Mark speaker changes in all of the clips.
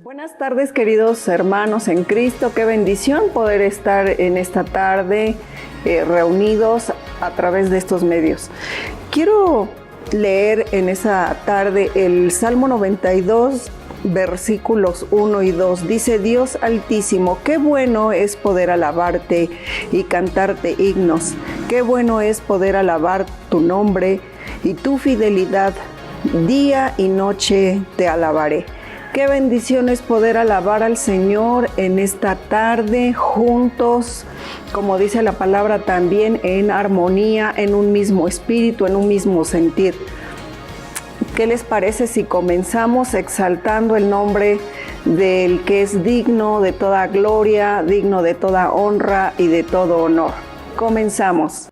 Speaker 1: Buenas tardes, queridos hermanos en Cristo. Qué bendición poder estar en esta tarde reunidos a través de estos medios. Quiero leer en esa tarde el Salmo 92, versículos 1 y 2. Dice: Dios Altísimo, qué bueno es poder alabarte y cantarte himnos. Qué bueno es poder alabar tu nombre y tu fidelidad. Día y noche te alabaré. Qué bendición es poder alabar al Señor en esta tarde juntos, como dice la palabra, también en armonía, en un mismo espíritu, en un mismo sentir. ¿Qué les parece si comenzamos exaltando el nombre del que es digno de toda gloria, digno de toda honra y de todo honor? Comenzamos.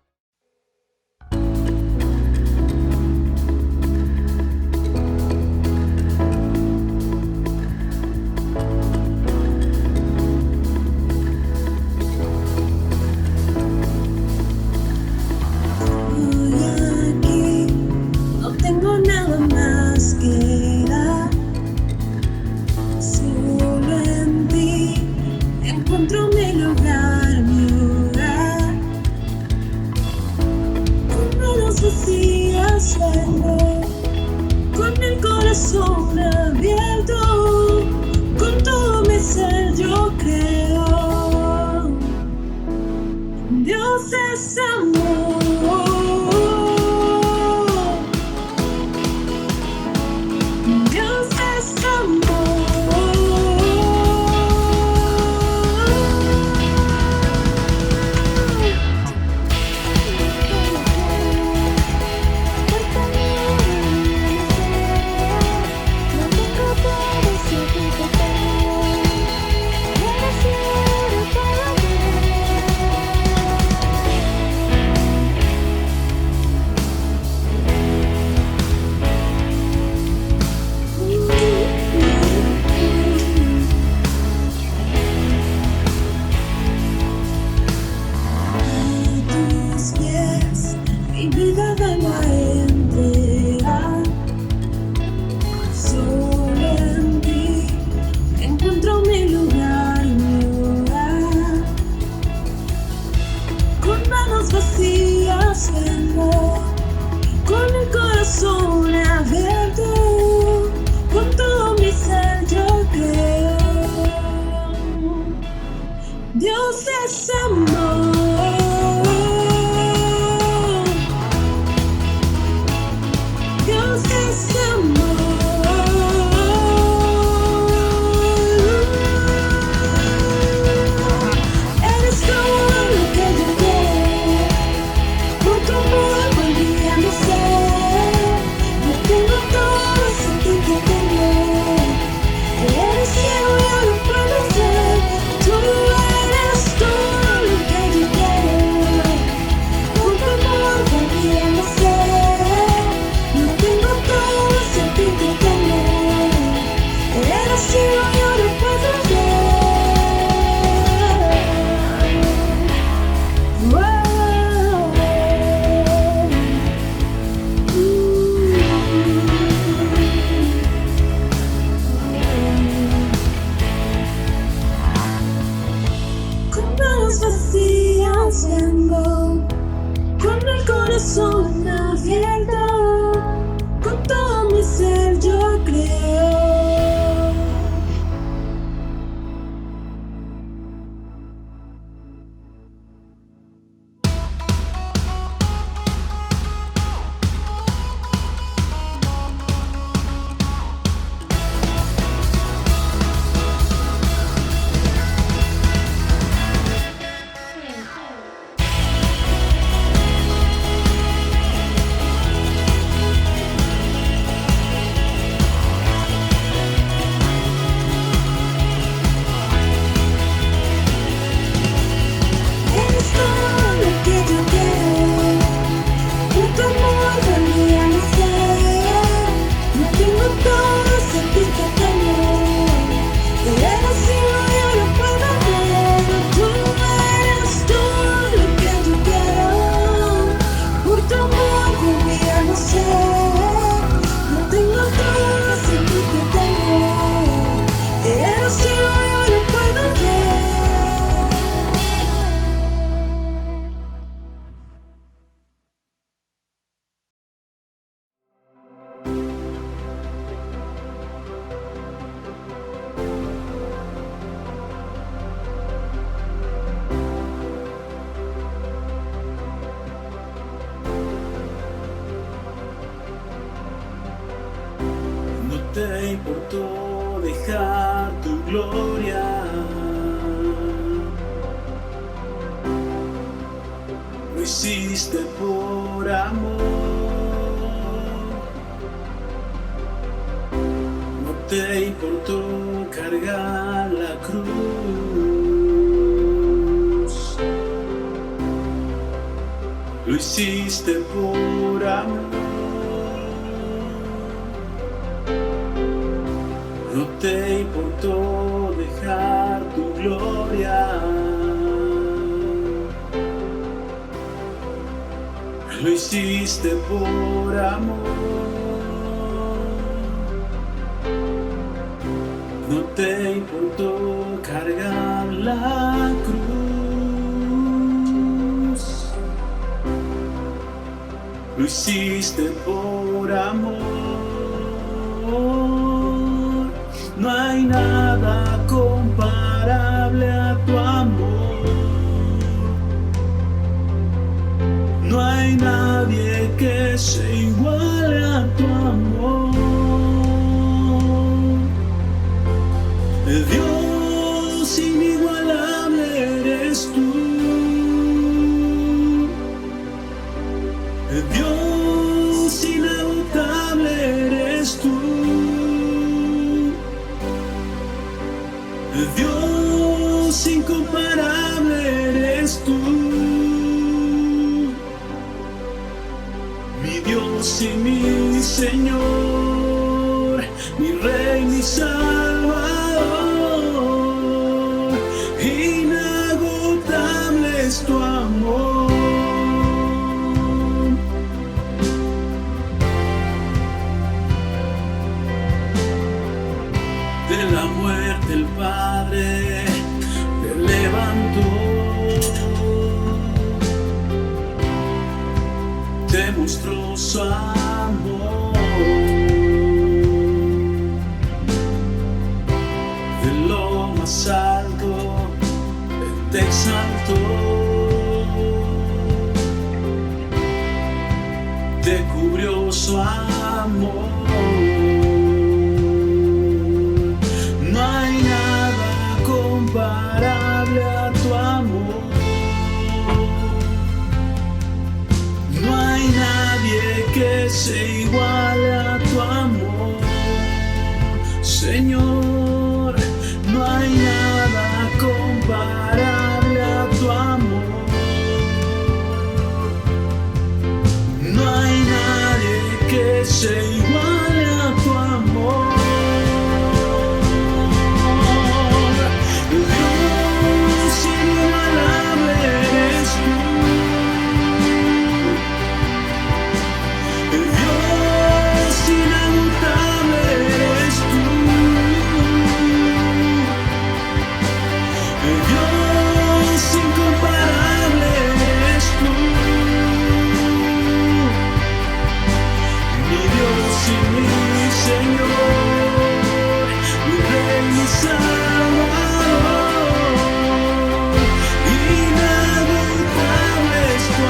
Speaker 2: Dios es amor. Dios es amor. Eres todo lo que yo quiero. Por tu amor volví a nacer. No tengo todo sin ti que tengo. Eres ciego, yo lo puedo ver. Tú eres todo lo que yo quiero. Por tu amor volví a nacer. No tengo todo sin ti que tengo. Eres ciego, yo lo puedo ver. Con manos vacías vengo, con el corazón abierto, con todo mi ser yo creo. Eres todo lo que yo quiero. Por tu amor volví a nacer. No tengo todo sin ti que tengo. Eres ciego, yo lo puedo ver. Tú eres todo lo que yo quiero. Por tu amor volví a nacer. No tengo todo sin ti que tengo. Eres ciego, yo lo puedo ver.
Speaker 3: No te importó dejar tu gloria. Lo hiciste por amor. No te importó cargar la cruz. Lo hiciste por amor. No te importó dejar tu gloria. Lo hiciste por amor. No te importó cargar la cruz. Lo hiciste por amor. No hay nada comparable a tu amor. No hay nadie que se iguale a tu amor. Dios inigualable eres tú. Dios inagotable eres tú. Dios incomparable eres tú. Mi Dios y mi Señor, mi Rey, mi Salvador. Inagotable es tu amor. De la muerte el Padre te levantó, te mostró su amor. De lo más alto te exaltó, te cubrió su amor. No hay nada comparable a tu amor. No hay nadie que se iguale a tu amor, Señor. No hay nada comparable a tu amor. No hay nadie que se iguale a tu amor. Dios inigualable eres tú. Dios inagotable eres tú. Dios incomparable eres tú. Mi Dios y mi Señor, mi Rey, mi Salvador. Inagotable es tu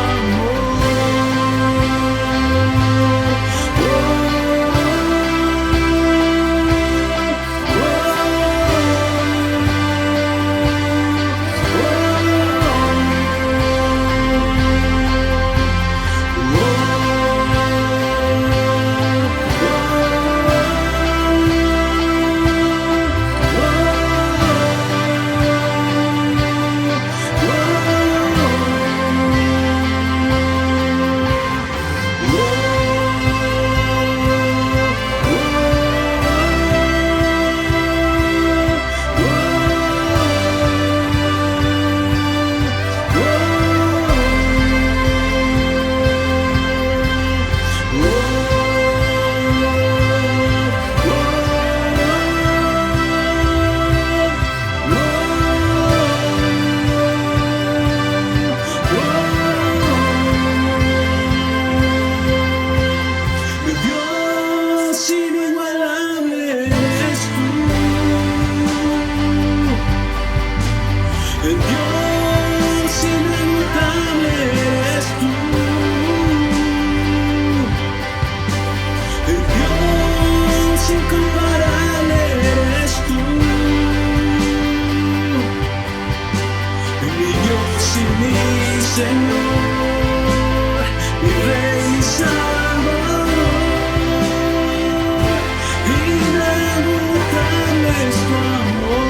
Speaker 3: Dios inigualable eres tú. Dios inagotable eres tú. Dios incomparable eres tú. Mi Dios y mi Señor, mi Rey, mi Salvador. Inagotable es tu amor.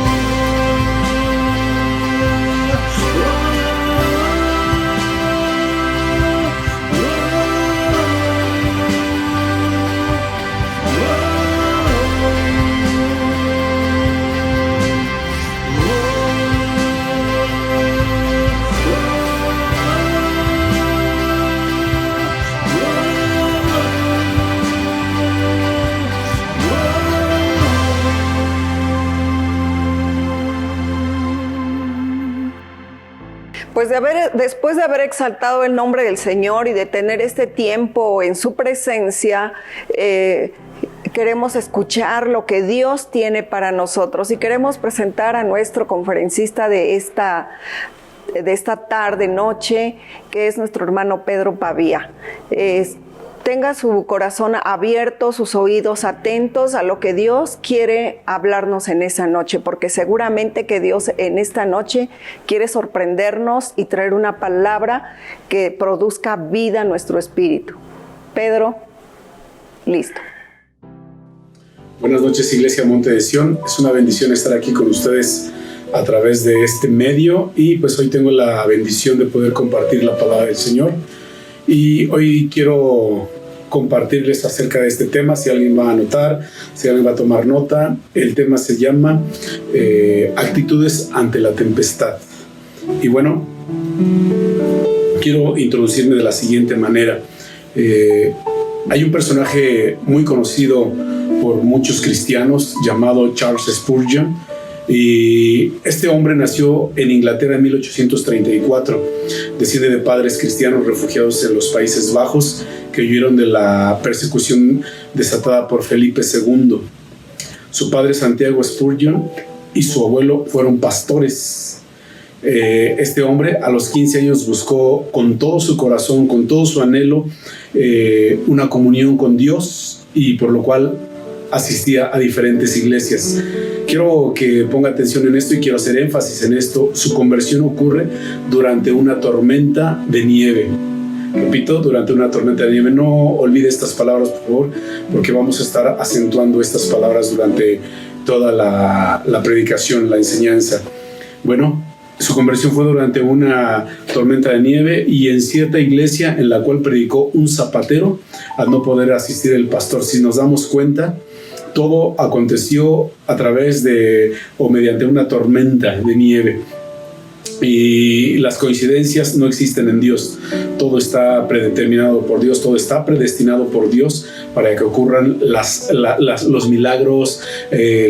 Speaker 1: Pues después de haber exaltado el nombre del Señor y de tener este tiempo en su presencia, queremos escuchar lo que Dios tiene para nosotros y queremos presentar a nuestro conferencista de esta tarde, noche, que es nuestro hermano Pedro Pavía. Tenga su corazón abierto, sus oídos atentos a lo que Dios quiere hablarnos en esa noche, porque seguramente que Dios en esta noche quiere sorprendernos y traer una palabra que produzca vida a nuestro espíritu. Pedro, listo.
Speaker 4: Buenas noches, Iglesia Monte de Sión. Es una bendición estar aquí con ustedes a través de este medio y pues hoy tengo la bendición de poder compartir la palabra del Señor. Y hoy quiero compartirles acerca de este tema. Si alguien va a anotar, si alguien va a tomar nota, el tema se llama actitudes ante la tempestad. Y bueno, quiero introducirme de la siguiente manera. Hay un personaje muy conocido por muchos cristianos llamado Charles Spurgeon, y este hombre nació en Inglaterra en 1834. Desciende de padres cristianos refugiados en los Países Bajos que huyeron de la persecución desatada por Felipe II. Su padre, Santiago Spurgeon, y su abuelo fueron pastores, Este hombre a los 15 años buscó con todo su corazón, con todo su anhelo, una comunión con Dios, y por lo cual asistía a diferentes iglesias. Quiero que ponga atención en esto y quiero hacer énfasis en esto. Su conversión ocurre durante una tormenta de nieve. Repito, durante una tormenta de nieve. No olvide estas palabras, por favor, porque vamos a estar acentuando estas palabras durante toda la predicación, la enseñanza. Bueno, su conversión fue durante una tormenta de nieve y en cierta iglesia en la cual predicó un zapatero, al no poder asistir el pastor. Si nos damos cuenta, todo aconteció a través de o mediante una tormenta de nieve. Y las coincidencias no existen en Dios. Todo está predeterminado por Dios, todo está predestinado por Dios para que ocurran los milagros,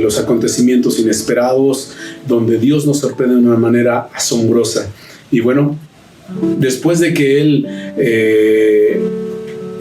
Speaker 4: los acontecimientos inesperados, donde Dios nos sorprende de una manera asombrosa. Y bueno, después de que él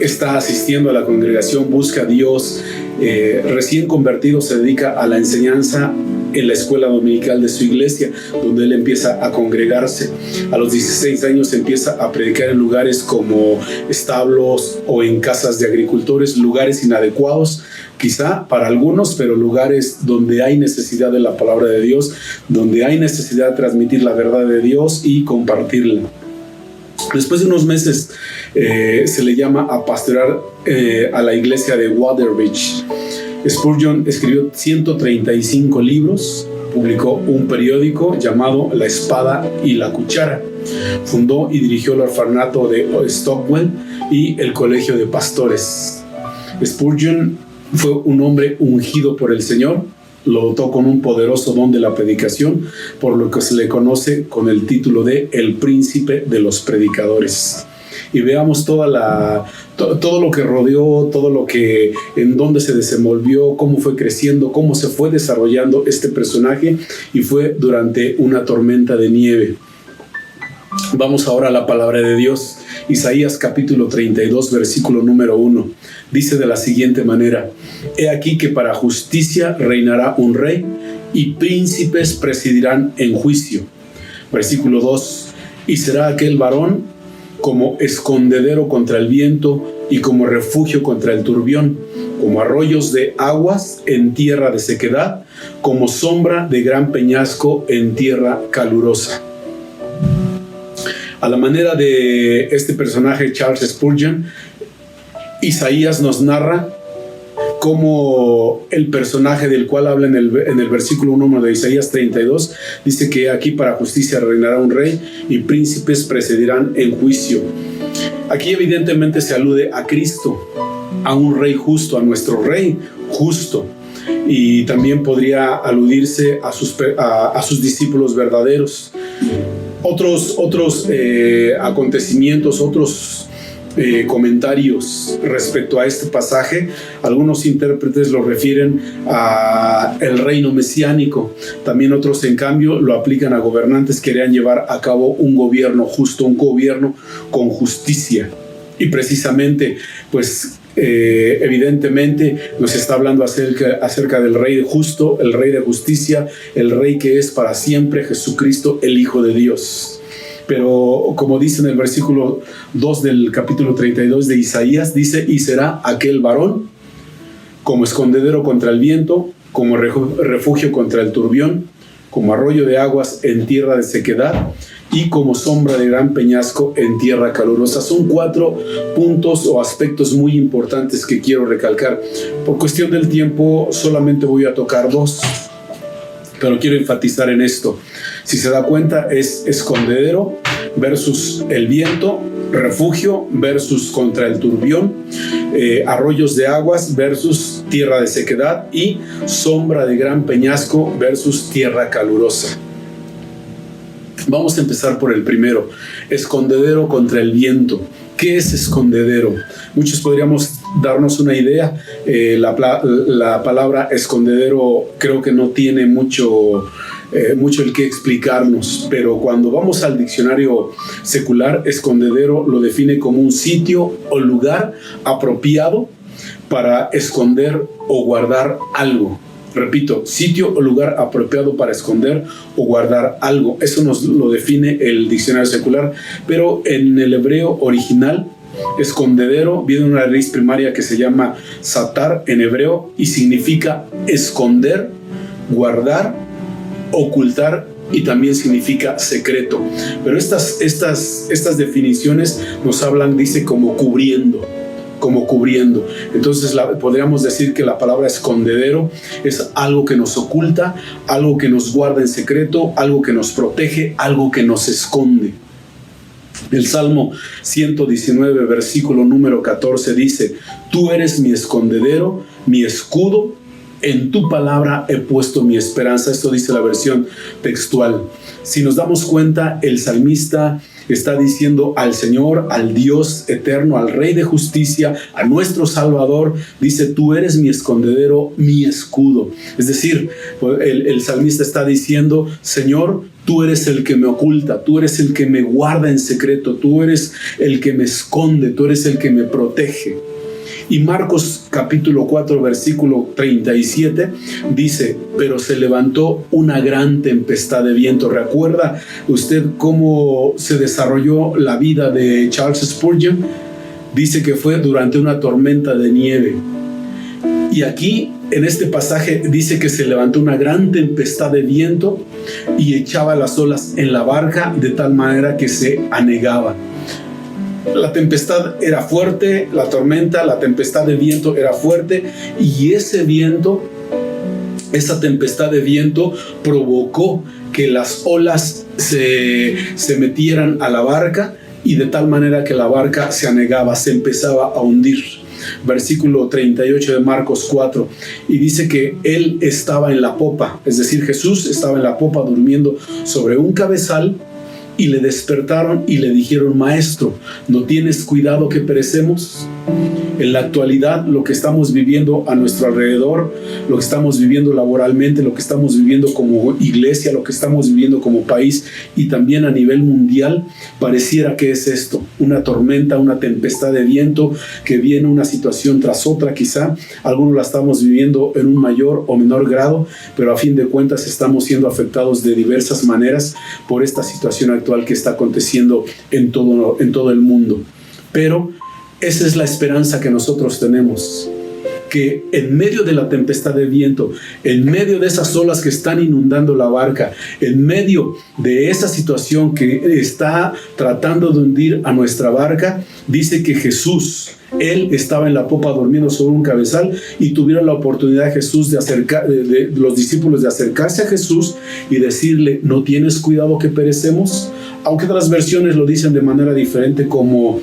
Speaker 4: está asistiendo a la congregación, busca a Dios, recién convertido, se dedica a la enseñanza en la escuela dominical de su iglesia, donde él empieza a congregarse. A los 16 años empieza a predicar en lugares como establos o en casas de agricultores, lugares inadecuados quizá para algunos, pero lugares donde hay necesidad de la palabra de Dios, donde hay necesidad de transmitir la verdad de Dios y compartirla. Después de unos meses se le llama a pastorear a la iglesia de Waterbridge. Spurgeon escribió 135 libros, publicó un periódico llamado La Espada y la Cuchara, fundó y dirigió el orfanato de Stockwell y el colegio de pastores. Spurgeon fue un hombre ungido por el Señor, lo dotó con un poderoso don de la predicación, por lo que se le conoce con el título de El Príncipe de los Predicadores. Y veamos todo lo que rodeó, todo lo que, en dónde se desenvolvió, cómo fue creciendo, cómo se fue desarrollando este personaje, y fue durante una tormenta de nieve. Vamos ahora a la palabra de Dios. Isaías capítulo 32, versículo número 1. Dice de la siguiente manera: He aquí que para justicia reinará un rey, y príncipes presidirán en juicio. Versículo 2. Y será aquel varón como escondedero contra el viento y como refugio contra el turbión, como arroyos de aguas en tierra de sequedad, como sombra de gran peñasco en tierra calurosa. A la manera de este personaje, Charles Spurgeon, Isaías nos narra cómo el personaje del cual habla en el versículo 1 de Isaías 32, dice que aquí para justicia reinará un rey y príncipes presidirán en juicio. Aquí evidentemente se alude a Cristo, a un rey justo, a nuestro rey justo, y también podría aludirse a sus discípulos verdaderos. Otros acontecimientos, otros comentarios respecto a este pasaje, algunos intérpretes lo refieren a el reino mesiánico. También otros, en cambio, lo aplican a gobernantes que querían llevar a cabo un gobierno justo, un gobierno con justicia. Y precisamente, pues evidentemente nos está hablando acerca del rey justo, el rey de justicia, el rey que es para siempre, Jesucristo, el Hijo de Dios. Pero como dice en el versículo 2 del capítulo 32 de Isaías, dice: y será aquel varón como escondedero contra el viento, como refugio contra el turbión, como arroyo de aguas en tierra de sequedad, y como sombra de gran peñasco en tierra calurosa. Son 4 puntos o aspectos muy importantes que quiero recalcar. Por cuestión del tiempo solamente voy a tocar 2, pero quiero enfatizar en esto. Si se da cuenta, es escondedero versus el viento, refugio versus contra el turbión, arroyos de aguas versus tierra de sequedad, y sombra de gran peñasco versus tierra calurosa. Vamos a empezar por el primero: escondedero contra el viento. ¿Qué es escondedero? Muchos podríamos darnos una idea. La palabra escondedero creo que no tiene mucho el que explicarnos, pero cuando vamos al diccionario secular, escondedero lo define como un sitio o lugar apropiado para esconder o guardar algo. Repito, sitio o lugar apropiado para esconder o guardar algo. Eso nos lo define el diccionario secular, pero en el hebreo original, escondedero viene de una raíz primaria que se llama satar en hebreo y significa esconder, guardar, ocultar, y también significa secreto. Pero estas definiciones nos hablan, dice, como cubriendo. Entonces podríamos decir que la palabra escondedero es algo que nos oculta, algo que nos guarda en secreto, algo que nos protege, algo que nos esconde. El Salmo 119, versículo número 14 dice: tú eres mi escondedero, mi escudo, en tu palabra he puesto mi esperanza. Esto dice la versión textual. Si nos damos cuenta, el salmista está diciendo al Señor, al Dios eterno, al Rey de justicia, a nuestro Salvador, dice: tú eres mi escondedero, mi escudo. Es decir, el salmista está diciendo: Señor, tú eres el que me oculta, tú eres el que me guarda en secreto, tú eres el que me esconde, tú eres el que me protege. Y Marcos capítulo 4 versículo 37 dice: pero se levantó una gran tempestad de viento. ¿Recuerda usted cómo se desarrolló la vida de Charles Spurgeon? Dice que fue durante una tormenta de nieve. Y aquí en este pasaje dice que se levantó una gran tempestad de viento y echaba las olas en la barca de tal manera que se anegaba. La tempestad era fuerte, la tormenta, la tempestad de viento era fuerte, y ese viento, esa tempestad de viento provocó que las olas se metieran a la barca, y de tal manera que la barca se anegaba, se empezaba a hundir. Versículo 38 de Marcos 4, y dice que él estaba en la popa, es decir, Jesús estaba en la popa durmiendo sobre un cabezal. Y le despertaron y le dijeron: maestro, ¿no tienes cuidado que perecemos? En la actualidad, lo que estamos viviendo a nuestro alrededor, lo que estamos viviendo laboralmente, lo que estamos viviendo como iglesia, lo que estamos viviendo como país y también a nivel mundial, pareciera que es esto: una tormenta, una tempestad de viento que viene una situación tras otra. Quizá algunos la estamos viviendo en un mayor o menor grado, pero a fin de cuentas estamos siendo afectados de diversas maneras por esta situación actual que está aconteciendo en todo el mundo. Pero esa es la esperanza que nosotros tenemos, que en medio de la tempestad de viento, en medio de esas olas que están inundando la barca, en medio de esa situación que está tratando de hundir a nuestra barca, dice que Jesús, él estaba en la popa durmiendo sobre un cabezal, y tuvieron la oportunidad Jesús de los discípulos de acercarse a Jesús y decirle: ¿no tienes cuidado que perecemos? Aunque otras versiones lo dicen de manera diferente, como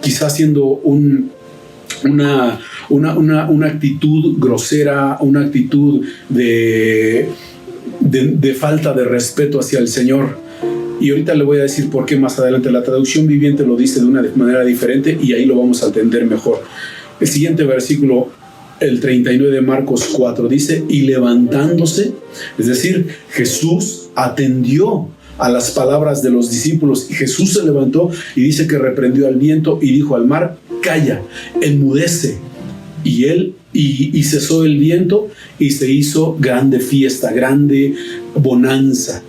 Speaker 4: quizás siendo una actitud grosera, una actitud de falta de respeto hacia el Señor. Y ahorita le voy a decir por qué más adelante. La traducción viviente lo dice de una manera diferente y ahí lo vamos a entender mejor. El siguiente versículo, el 39 de Marcos 4, dice: y levantándose, es decir, Jesús atendió a las palabras de los discípulos, y Jesús se levantó y dice que reprendió al viento y dijo al mar: calla, enmudece. Y cesó el viento y se hizo grande fiesta, grande bonanza.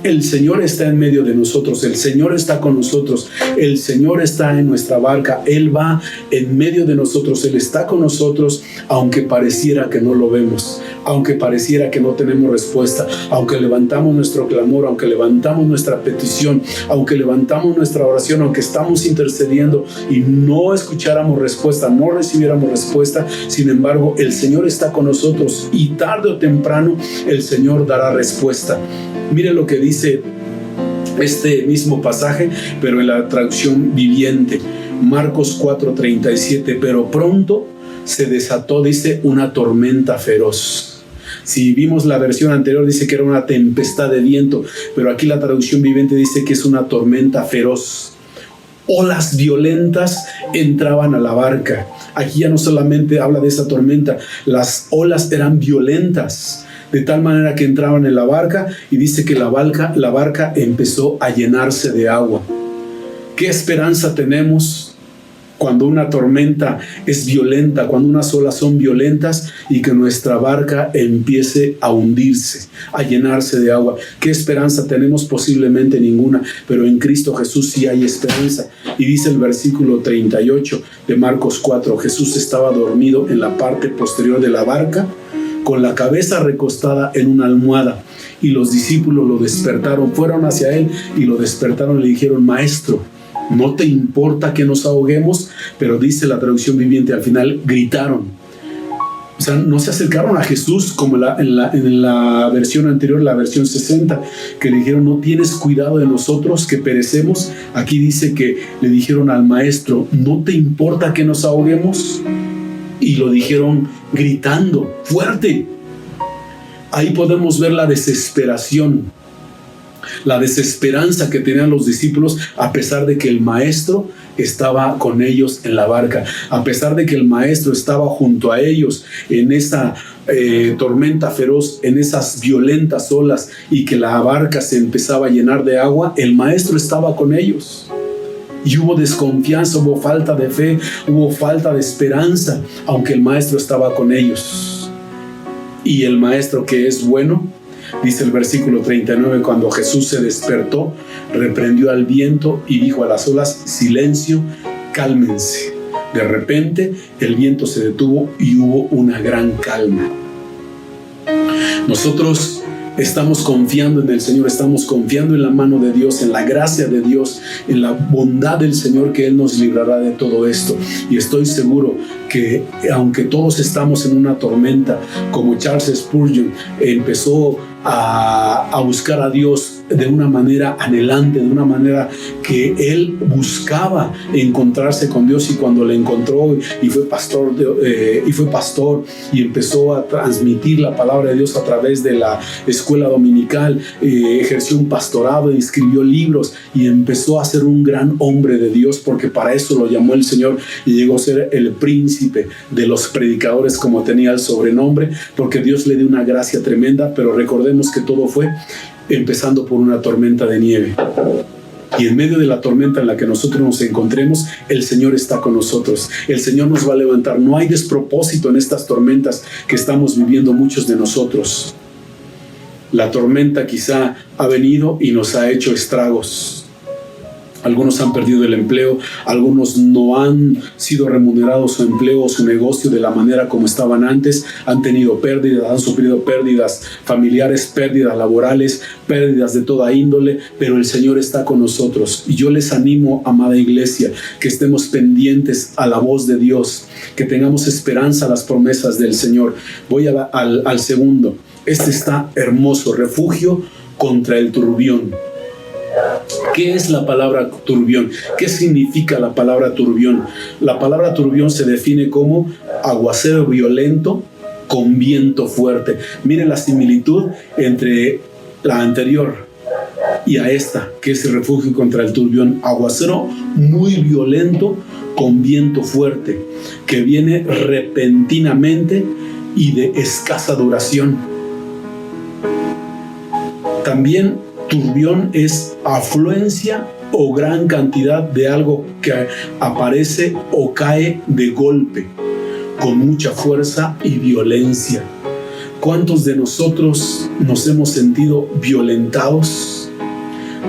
Speaker 4: El Señor está en medio de nosotros, el Señor está con nosotros, el Señor está en nuestra barca, Él va en medio de nosotros, Él está con nosotros, aunque pareciera que no lo vemos, aunque pareciera que no tenemos respuesta, aunque levantamos nuestro clamor, aunque levantamos nuestra petición, aunque levantamos nuestra oración, aunque estamos intercediendo y no escucháramos respuesta, no recibiéramos respuesta. Sin embargo, el Señor está con nosotros y tarde o temprano el Señor dará respuesta. Mire lo que dice este mismo pasaje, pero en la traducción viviente. Marcos 4:37, pero pronto se desató, dice, una tormenta feroz. Si vimos la versión anterior, dice que era una tempestad de viento, pero aquí la traducción viviente dice que es una tormenta feroz. Olas violentas entraban a la barca. Aquí ya no solamente habla de esa tormenta, las olas eran violentas, de tal manera que entraban en la barca, y dice que la barca empezó a llenarse de agua. ¿Qué esperanza tenemos cuando una tormenta es violenta, cuando unas olas son violentas y que nuestra barca empiece a hundirse, a llenarse de agua. ¿Qué esperanza tenemos? Posiblemente ninguna, pero en Cristo Jesús sí hay esperanza. Y dice el versículo 38 de Marcos 4, Jesús estaba dormido en la parte posterior de la barca, con la cabeza recostada en una almohada, y los discípulos lo despertaron, fueron hacia él y lo despertaron y le dijeron: Maestro, ¿no te importa que nos ahoguemos? Pero dice la traducción viviente al final, gritaron. O sea, no se acercaron a Jesús como en la versión anterior, la versión 60, que le dijeron: no tienes cuidado de nosotros que perecemos. Aquí dice que le dijeron al Maestro: ¿no te importa que nos ahoguemos? Y lo dijeron gritando fuerte. Ahí podemos ver la desesperación, la desesperanza que tenían los discípulos, a pesar de que el Maestro estaba con ellos en la barca, a pesar de que el Maestro estaba junto a ellos en esa tormenta feroz, en esas violentas olas, y que la barca se empezaba a llenar de agua. El Maestro estaba con ellos. Y hubo desconfianza, hubo falta de fe, hubo falta de esperanza, aunque el Maestro estaba con ellos. Y el Maestro, que es bueno, dice el versículo 39, cuando Jesús se despertó, reprendió al viento y dijo a las olas: silencio, cálmense. De repente el viento se detuvo y hubo una gran calma. Nosotros estamos confiando en el Señor, estamos confiando en la mano de Dios, en la gracia de Dios, en la bondad del Señor, que Él nos librará de todo esto. Y estoy seguro que aunque todos estamos en una tormenta, como Charles Spurgeon empezó a buscar a Dios de una manera anhelante, de una manera que él buscaba encontrarse con Dios, y cuando le encontró y fue pastor y empezó a transmitir la palabra de Dios a través de la escuela dominical, ejerció un pastorado, escribió libros y empezó a ser un gran hombre de Dios, porque para eso lo llamó el Señor, y llegó a ser el príncipe de los predicadores, como tenía el sobrenombre, porque Dios le dio una gracia tremenda. Pero recordemos que todo fue empezando por una tormenta de nieve. Y en medio de la tormenta en la que nosotros nos encontremos, el Señor está con nosotros. El Señor nos va a levantar. No hay despropósito en estas tormentas que estamos viviendo muchos de nosotros. La tormenta quizá ha venido y nos ha hecho estragos. Algunos han perdido el empleo, algunos no han sido remunerados su empleo o su negocio de la manera como estaban antes, han tenido pérdidas, han sufrido pérdidas familiares, pérdidas laborales, pérdidas de toda índole, pero el Señor está con nosotros. Y yo les animo, amada iglesia, que estemos pendientes a la voz de Dios, que tengamos esperanza a las promesas del Señor. Voy al segundo. Este está hermoso: refugio contra el turbión. ¿Qué es la palabra turbión? ¿Qué significa la palabra turbión? La palabra turbión se define como aguacero violento con viento fuerte. Miren la similitud entre la anterior y a esta, que es el refugio contra el turbión. Aguacero muy violento con viento fuerte, que viene repentinamente y de escasa duración. También turbión es afluencia o gran cantidad de algo que aparece o cae de golpe, con mucha fuerza y violencia. ¿Cuántos de nosotros nos hemos sentido violentados?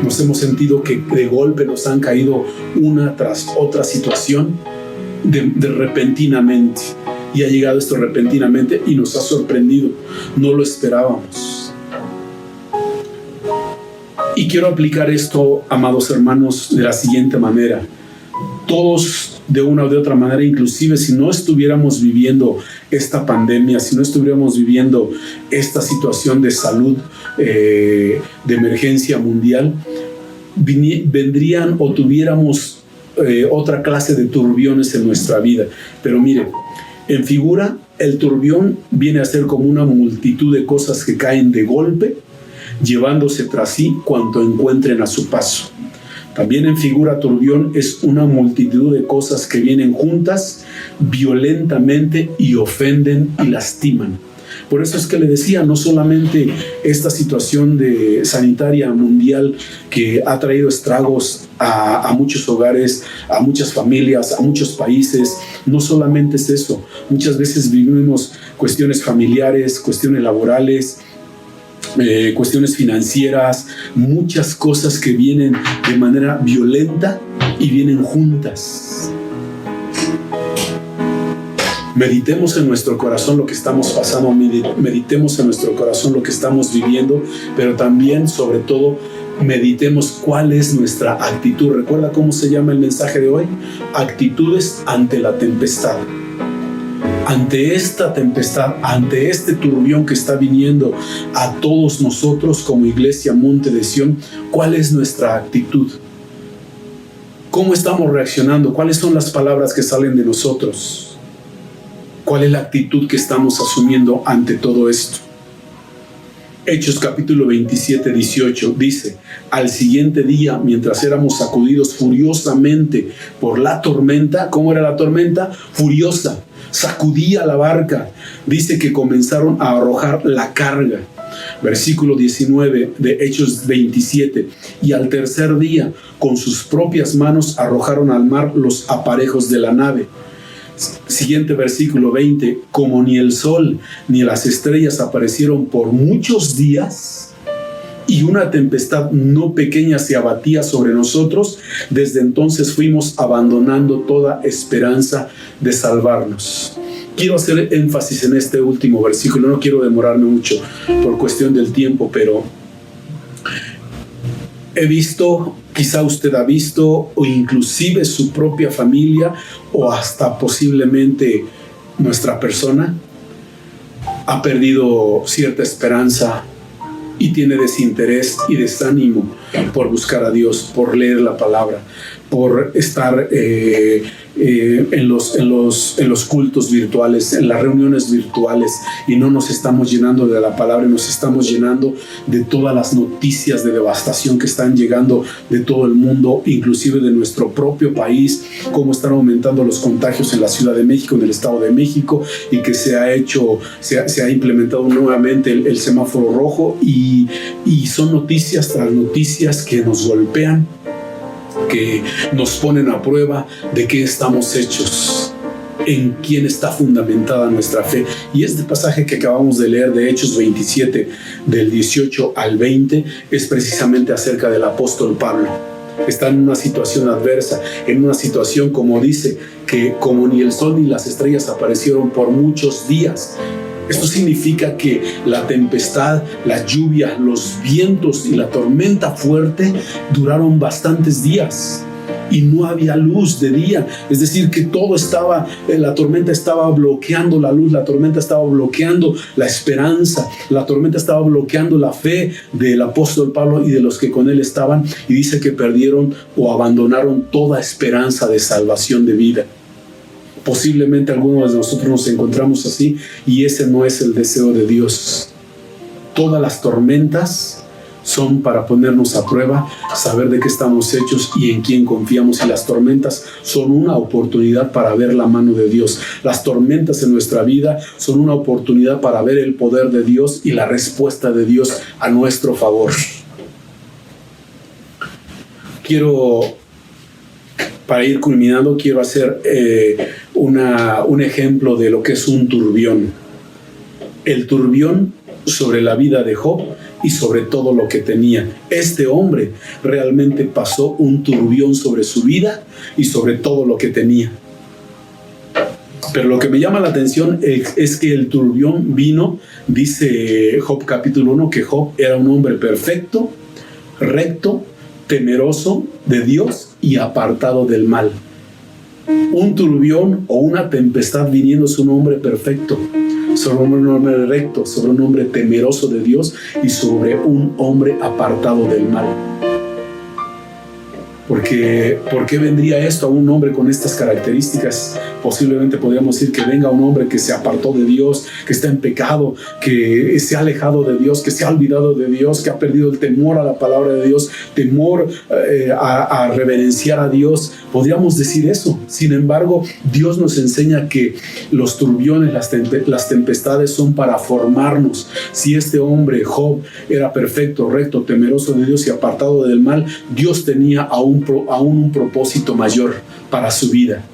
Speaker 4: Nos hemos sentido que de golpe nos han caído una tras otra situación de repentinamente. Y ha llegado esto repentinamente y nos ha sorprendido. No lo esperábamos. Y quiero aplicar esto, amados hermanos, de la siguiente manera. Todos, de una o de otra manera, inclusive si no estuviéramos viviendo esta pandemia, si no estuviéramos viviendo esta situación de salud, de emergencia mundial, vendrían o tuviéramos otra clase de turbiones en nuestra vida. Pero miren, en figura, el turbión viene a ser como una multitud de cosas que caen de golpe, llevándose tras sí cuanto encuentren a su paso. También en figura, turbión es una multitud de cosas que vienen juntas violentamente y ofenden y lastiman. Por eso es que le decía, no solamente esta situación de sanitaria mundial que ha traído estragos a muchos hogares, a muchas familias, a muchos países, no solamente es eso. Muchas veces vivimos cuestiones familiares, cuestiones laborales, cuestiones financieras, muchas cosas que vienen de manera violenta y vienen juntas. Meditemos en nuestro corazón lo que estamos pasando, meditemos en nuestro corazón lo que estamos viviendo, pero también, sobre todo, meditemos cuál es nuestra actitud. ¿Recuerda cómo se llama el mensaje de hoy? Actitudes ante la tempestad. Ante esta tempestad, ante este turbión que está viniendo a todos nosotros como Iglesia Monte de Sión, ¿cuál es nuestra actitud? ¿Cómo estamos reaccionando? ¿Cuáles son las palabras que salen de nosotros? ¿Cuál es la actitud que estamos asumiendo ante todo esto? Hechos capítulo 27, 18 dice: al siguiente día, mientras éramos sacudidos furiosamente por la tormenta. ¿Cómo era la tormenta? Furiosa, sacudía la barca. Dice que comenzaron a arrojar la carga. Versículo 19 de Hechos 27: y al tercer día, con sus propias manos arrojaron al mar los aparejos de la nave. Siguiente versículo 20: como ni el sol ni las estrellas aparecieron por muchos días, y una tempestad no pequeña se abatía sobre nosotros, desde entonces fuimos abandonando toda esperanza de salvarnos. Quiero hacer énfasis en este último versículo, no quiero demorarme mucho por cuestión del tiempo, pero he visto, quizá usted ha visto, o inclusive su propia familia, o hasta posiblemente nuestra persona, ha perdido cierta esperanza y tiene desinterés y desánimo por buscar a Dios, por leer la palabra, por estar en los cultos virtuales, en las reuniones virtuales, y no nos estamos llenando de la palabra, nos estamos llenando de todas las noticias de devastación que están llegando de todo el mundo, inclusive de nuestro propio país, cómo están aumentando los contagios en la Ciudad de México, en el Estado de México, y que se ha implementado nuevamente el semáforo rojo, y son noticias tras noticias que nos golpean, que nos ponen a prueba de qué estamos hechos, en quién está fundamentada nuestra fe. Y este pasaje que acabamos de leer de Hechos 27, del 18 al 20, es precisamente acerca del apóstol Pablo. Está en una situación adversa, en una situación, como dice, que como ni el sol ni las estrellas aparecieron por muchos días. Esto significa que la tempestad, la lluvia, los vientos y la tormenta fuerte duraron bastantes días y no había luz de día. Es decir, que todo estaba, la tormenta estaba bloqueando la luz, la tormenta estaba bloqueando la esperanza, la tormenta estaba bloqueando la fe del apóstol Pablo y de los que con él estaban, y dice que perdieron o abandonaron toda esperanza de salvación de vida. Posiblemente algunos de nosotros nos encontramos así, y ese no es el deseo de Dios. Todas las tormentas son para ponernos a prueba, saber de qué estamos hechos y en quién confiamos. Y las tormentas son una oportunidad para ver la mano de Dios. Las tormentas en nuestra vida son una oportunidad para ver el poder de Dios y la respuesta de Dios a nuestro favor. Para ir culminando, quiero hacer un ejemplo de lo que es un turbión. El turbión sobre la vida de Job y sobre todo lo que tenía. Este hombre realmente pasó un turbión sobre su vida y sobre todo lo que tenía. Pero lo que me llama la atención es que el turbión vino, dice Job capítulo 1, que Job era un hombre perfecto, recto, temeroso de Dios y apartado del mal. Un turbión o una tempestad viniendo sobre un hombre perfecto, sobre un hombre recto, sobre un hombre temeroso de Dios y sobre un hombre apartado del mal. Porque ¿por qué vendría esto a un hombre con estas características? Posiblemente podríamos decir que venga un hombre que se apartó de Dios, que está en pecado, que se ha alejado de Dios, que se ha olvidado de Dios, que ha perdido el temor a la palabra de Dios, temor a reverenciar a Dios. Podríamos decir eso. Sin embargo, Dios nos enseña que los turbiones, las tempestades son para formarnos. Si este hombre, Job, era perfecto, recto, temeroso de Dios y apartado del mal, Dios tenía aún un propósito mayor para su vida.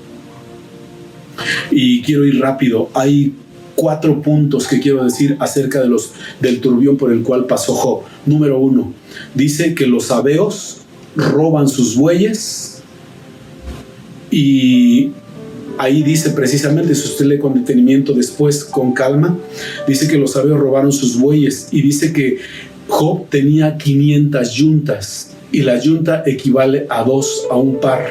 Speaker 4: Y quiero ir rápido. Hay 4 puntos que quiero decir acerca del turbión por el cual pasó Job. Número 1, dice que los sabeos roban sus bueyes, y ahí dice precisamente, si usted lee con detenimiento después, con calma, dice que los sabeos robaron sus bueyes, y dice que Job tenía 500 yuntas, y la yunta equivale a un par.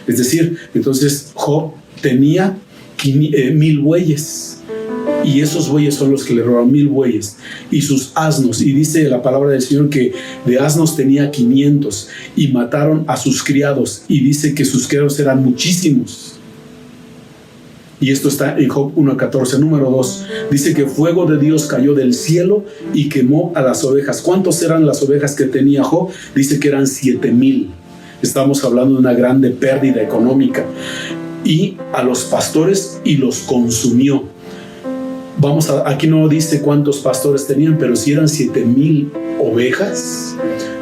Speaker 4: Es decir, entonces Job tenía 1000 bueyes, y esos bueyes son los que le robaron, 1000 bueyes, y sus asnos, y dice la palabra del Señor que de asnos tenía 500, y mataron a sus criados, y dice que sus criados eran muchísimos. Y esto está en Job 1:14. Número 2, dice que fuego de Dios cayó del cielo y quemó a las ovejas. ¿Cuántos eran las ovejas que tenía Job? Dice que eran 7000. Estamos hablando de una grande pérdida económica. Y a los pastores y los consumió. Aquí no dice cuántos pastores tenían, pero si eran 7000 ovejas,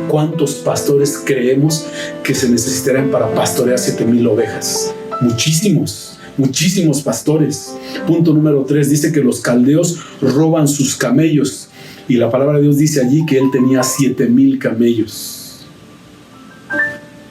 Speaker 4: ¿cuántos pastores creemos que se necesitarían para pastorear 7000 ovejas? Muchísimos pastores. Punto número 3, dice que los caldeos roban sus camellos, y la palabra de Dios dice allí que él tenía 7000 camellos,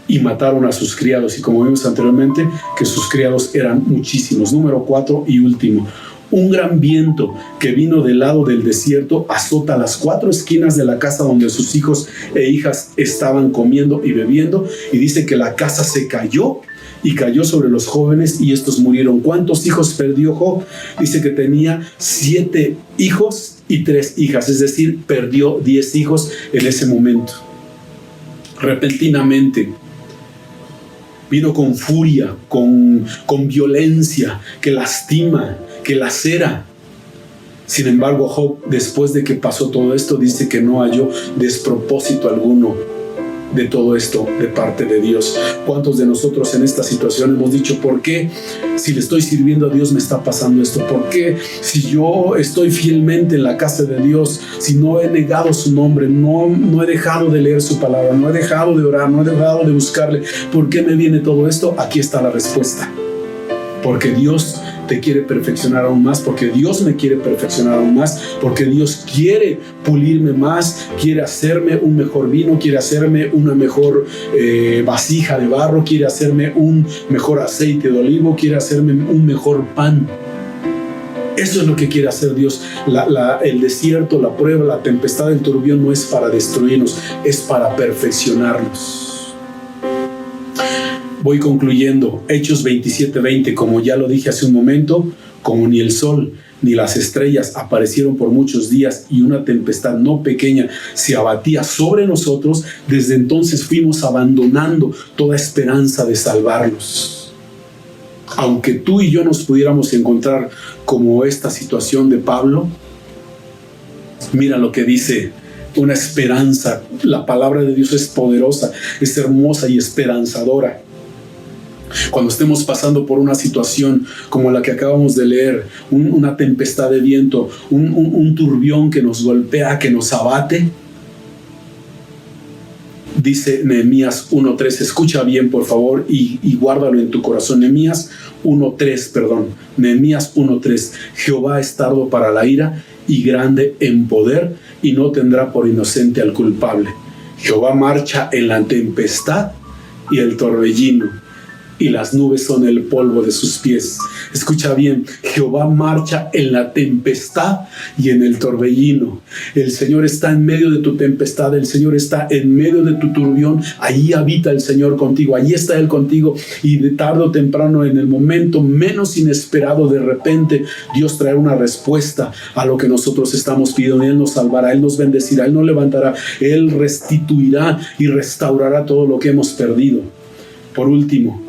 Speaker 4: y mataron a sus criados, y como vimos anteriormente, que sus criados eran muchísimos. Número 4 y último, un gran viento que vino del lado del desierto azota las 4 esquinas de la casa donde sus hijos e hijas estaban comiendo y bebiendo, y dice que la casa se cayó, y cayó sobre los jóvenes, y estos murieron. ¿Cuántos hijos perdió Job? Dice que tenía 7 hijos y 3 hijas, es decir, perdió 10 hijos en ese momento. Repentinamente vino con furia, con violencia, que lastima, que lacera. Sin embargo, Job, después de que pasó todo esto, dice que no halló despropósito alguno de todo esto de parte de Dios. ¿Cuántos de nosotros en esta situación hemos dicho, ¿por qué si le estoy sirviendo a Dios me está pasando esto? ¿Por qué si yo estoy fielmente en la casa de Dios, si no he negado su nombre, no he dejado de leer su palabra, no he dejado de orar, no he dejado de buscarle, ¿por qué me viene todo esto? Aquí está la respuesta. Porque Dios te quiere perfeccionar aún más, porque Dios me quiere perfeccionar aún más, porque Dios quiere pulirme más, quiere hacerme un mejor vino, quiere hacerme una mejor vasija de barro, quiere hacerme un mejor aceite de olivo, quiere hacerme un mejor pan. Eso es lo que quiere hacer Dios. El desierto, la prueba, la tempestad, el turbión no es para destruirnos, es para perfeccionarnos. Voy concluyendo. Hechos 27:20, como ya lo dije hace un momento, como ni el sol ni las estrellas aparecieron por muchos días y una tempestad no pequeña se abatía sobre nosotros, desde entonces fuimos abandonando toda esperanza de salvarnos. Aunque tú y yo nos pudiéramos encontrar como esta situación de Pablo, mira lo que dice. Una esperanza. La palabra de Dios es poderosa, es hermosa y esperanzadora. Cuando estemos pasando por una situación como la que acabamos de leer, una tempestad de viento, un turbión que nos golpea, que nos abate, dice Nehemías 1:3, escucha bien por favor y guárdalo en tu corazón. Nehemías 1:3, Jehová es tardo para la ira y grande en poder, y no tendrá por inocente al culpable. Jehová marcha en la tempestad y el torbellino, y las nubes son el polvo de sus pies. Escucha bien, Jehová marcha en la tempestad y en el torbellino. El Señor está en medio de tu tempestad, el Señor está en medio de tu turbión. Allí habita el Señor contigo, allí está Él contigo, y de tarde o temprano, en el momento menos inesperado, de repente Dios traerá una respuesta a lo que nosotros estamos pidiendo. Él nos salvará, Él nos bendecirá, Él nos levantará, Él restituirá y restaurará todo lo que hemos perdido. Por último,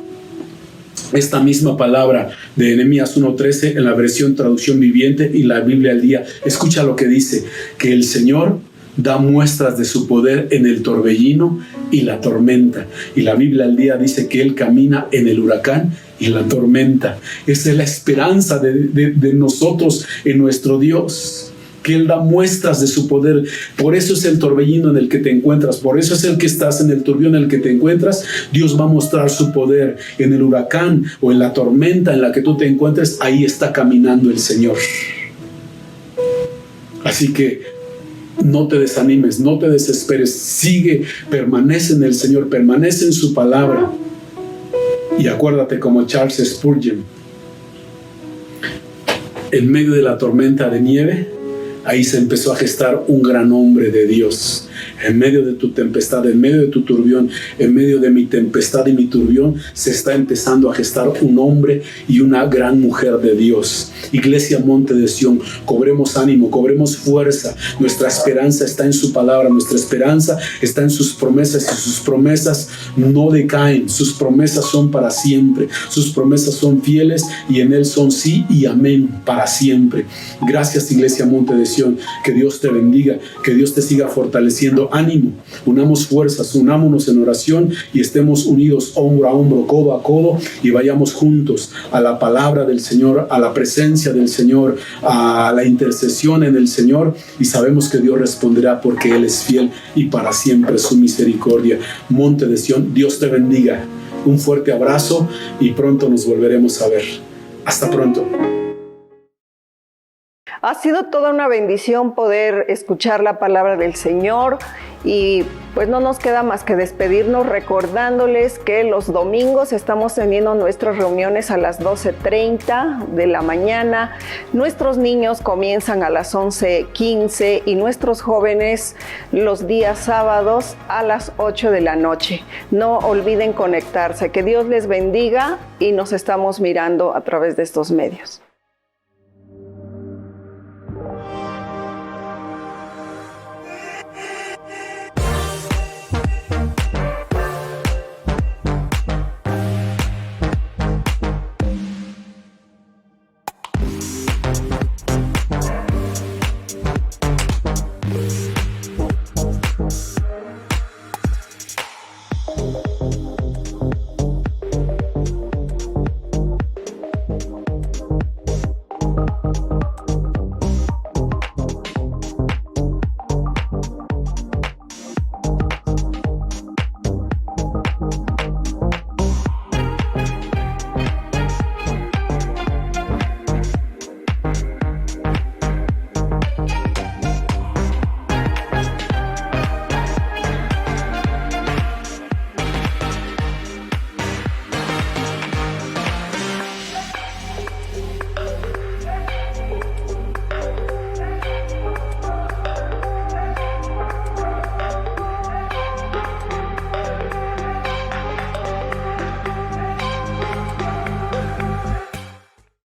Speaker 4: esta misma palabra de Nehemías 1:13 en la versión traducción viviente y la Biblia al día. Escucha lo que dice, que el Señor da muestras de su poder en el torbellino y la tormenta. Y la Biblia al día dice que Él camina en el huracán y la tormenta. Esa es la esperanza de nosotros en nuestro Dios, que Él da muestras de su poder. Por eso es el torbellino en el que te encuentras, por eso es el que estás en el turbión en el que te encuentras. Dios va a mostrar su poder en el huracán o en la tormenta en la que tú te encuentres. Ahí está caminando el Señor. Así que no te desanimes, no te desesperes, sigue, permanece en el Señor, permanece en su palabra. Y acuérdate, como Charles Spurgeon, en medio de la tormenta de nieve, ahí se empezó a gestar un gran hombre de Dios. En medio de tu tempestad, en medio de tu turbión, en medio de mi tempestad y mi turbión, se está empezando a gestar un hombre y una gran mujer de Dios. Iglesia Monte de Sión, cobremos ánimo, cobremos fuerza. Nuestra esperanza está en su palabra, nuestra esperanza está en sus promesas, y sus promesas no decaen. Sus promesas son para siempre, sus promesas son fieles y en Él son sí y amén para siempre. Gracias, Iglesia Monte de Sión, que Dios te bendiga, que Dios te siga fortaleciendo. Ánimo, unamos fuerzas, unámonos en oración y estemos unidos hombro a hombro, codo a codo, y vayamos juntos a la palabra del Señor, a la presencia del Señor, a la intercesión en el Señor, y sabemos que Dios responderá porque Él es fiel y para siempre su misericordia. Monte de Sión, Dios te bendiga. Un fuerte abrazo y pronto nos volveremos a ver. Hasta pronto.
Speaker 1: Ha sido toda una bendición poder escuchar la palabra del Señor y pues no nos queda más que despedirnos recordándoles que los domingos estamos teniendo nuestras reuniones a las 12:30 de la mañana. Nuestros niños comienzan a las 11:15 y nuestros jóvenes los días sábados a las 8 de la noche. No olviden conectarse. Que Dios les bendiga y nos estamos mirando a través de estos medios.